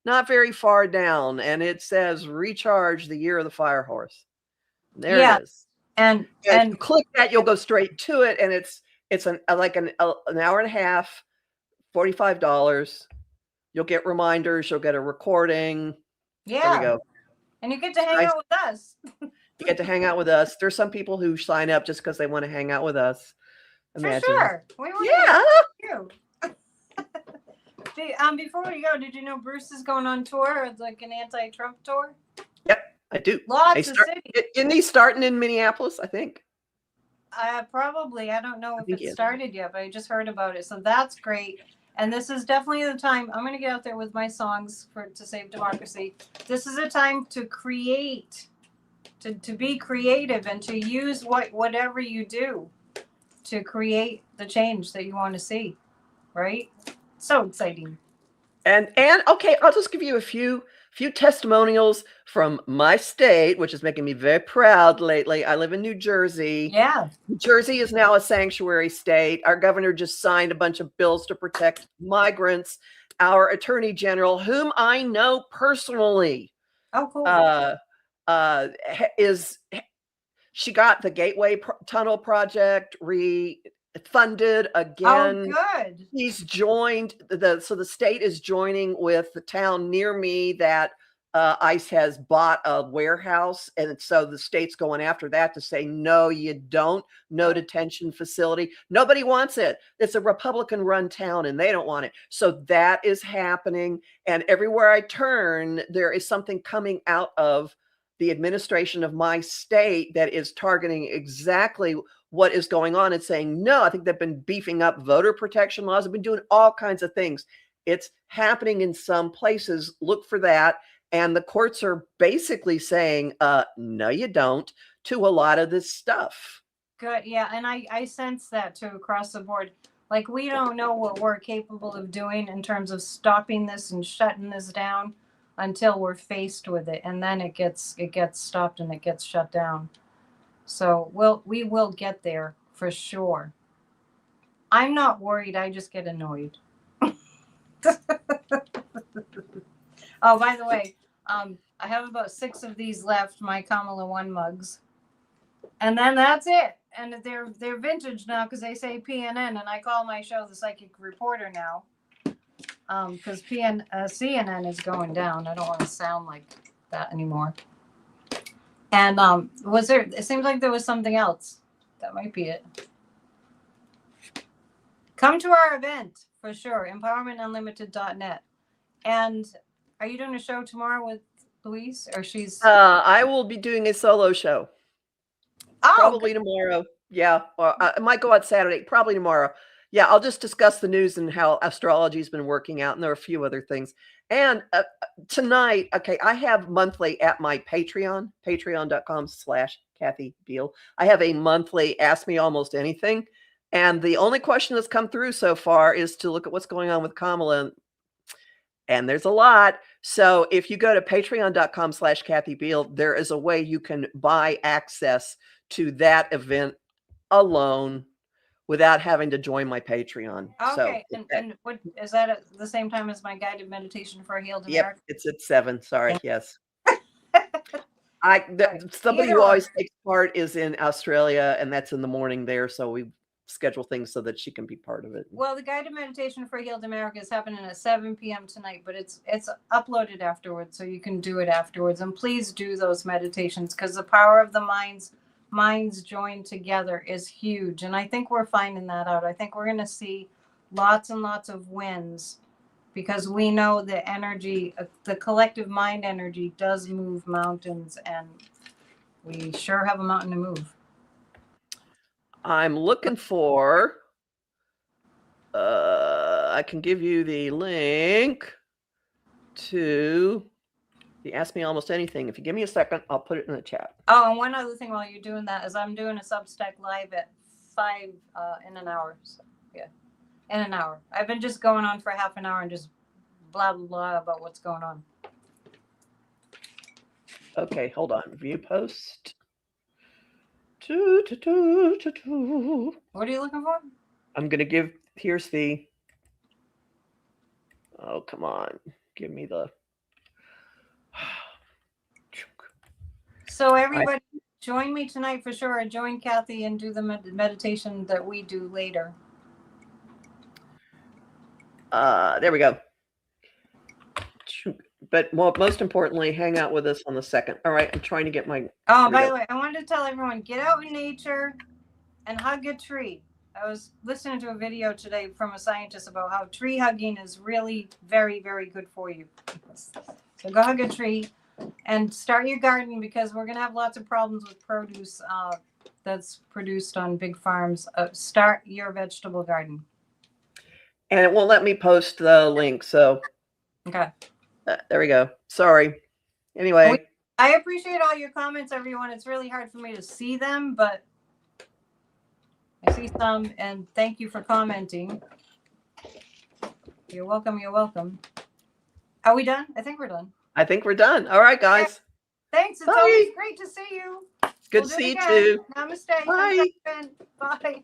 not very far down, and it says recharge the year of the fire horse. There it is. And you click that, you'll go straight to it, and it's like an hour and a half, $45. You'll get reminders, you'll get a recording. Yeah. There we go. And you get to hang out with us. You get to hang out with us. There's some people who sign up just because they want to hang out with us. Imagine. For sure. We want you. Before we go, did you know Bruce is going on tour? It's like an anti-Trump tour. Yep, I do. Lots of cities. Isn't he starting in Minneapolis, I think? Probably. I don't know if it started yet, but I just heard about it. So that's great. And this is definitely the time. I'm going to get out there with my songs to save democracy. This is a time to create, to be creative, and to use whatever you do to create the change that you want to see. Right? So exciting. And okay, I'll just give you a few testimonials from my state, which is making me very proud lately. I live in New Jersey. Yeah. New Jersey is now a sanctuary state. Our governor just signed a bunch of bills to protect migrants. Our attorney general, whom I know personally, oh, cool. She got the Gateway Tunnel project refunded again. Oh, good. He's joined so the state is joining with the town near me that ICE has bought a warehouse, and so the state's going after that to say, no, you don't. No detention facility. Nobody wants it. It's a Republican-run town, and they don't want it. So that is happening, and everywhere I turn, there is something coming out of the administration of my state that is targeting exactly what is going on and saying, no, I think they've been beefing up voter protection laws. They've been doing all kinds of things. It's happening in some places. Look for that. And the courts are basically saying, no, you don't, to a lot of this stuff. Good. Yeah. And I sense that too across the board. Like, we don't know what we're capable of doing in terms of stopping this and shutting this down until we're faced with it. And then it gets stopped and it gets shut down. So we will get there for sure. I'm not worried. I just get annoyed. Oh, by the way, I have about 6 of these left, my Kamala 1 mugs. And then that's it. And they're vintage now because they say PNN, and I call my show the Psychic Reporter now. Because CNN is going down. I don't want to sound like that anymore. And it seems like there was something else. That might be it. Come to our event for sure. EmpowermentUnlimited.net. And are you doing a show tomorrow with Louise, or she's? I will be doing a solo show. Oh, probably tomorrow. Yeah, or I might go out Saturday. Probably tomorrow. Yeah, I'll just discuss the news and how astrology's been working out, and there are a few other things. And tonight, okay, I have monthly at my Patreon, patreon.com/Kathy Biehl. I have a monthly Ask Me Almost Anything. And the only question that's come through so far is to look at what's going on with Kamala. And there's a lot. So if you go to patreon.com/Kathy Biehl, there is a way you can buy access to that event alone without having to join my Patreon. Okay. So, and what is that at the same time as my guided meditation for a healed America? Yep, it's at 7. Sorry. Yes. Somebody who always takes part is in Australia, and that's in the morning there. So we schedule things so that she can be part of it. Well, the guided meditation for Healed America is happening at 7 p.m. tonight, but it's uploaded afterwards, so you can do it afterwards. And please do those meditations, because the power of the minds joined together is huge. And I think we're finding that out. I think we're going to see lots and lots of wins, because we know the energy, the collective mind energy does move mountains, and we sure have a mountain to move. I'm looking for, I can give you the link to the Ask Me Almost Anything. If you give me a second, I'll put it in the chat. Oh, and one other thing while you're doing that is I'm doing a Substack live at 5 in an hour. So, yeah, in an hour. I've been just going on for half an hour and just blah, blah, blah about what's going on. Okay, hold on. View post. What are you looking for? I'm going to give, here's the, oh, come on. Give me the. So everybody, join me tonight for sure. Join Kathy and do the meditation that we do later. There we go. But most importantly, hang out with us on the 2nd. All right, I'm trying to get my. Oh, by the way, I wanted to tell everyone, get out in nature and hug a tree. I was listening to a video today from a scientist about how tree hugging is really very, very good for you. So go hug a tree and start your garden, because we're going to have lots of problems with produce that's produced on big farms. Start your vegetable garden. And it won't let me post the link, so. Okay. There we go. Sorry. Anyway. I appreciate all your comments, everyone. It's really hard for me to see them, but I see some, and thank you for commenting. You're welcome. You're welcome. Are we done? I think we're done. I think we're done. All right, guys. Thanks. It's always great to see you. Good to see you too. Namaste. Bye. Bye.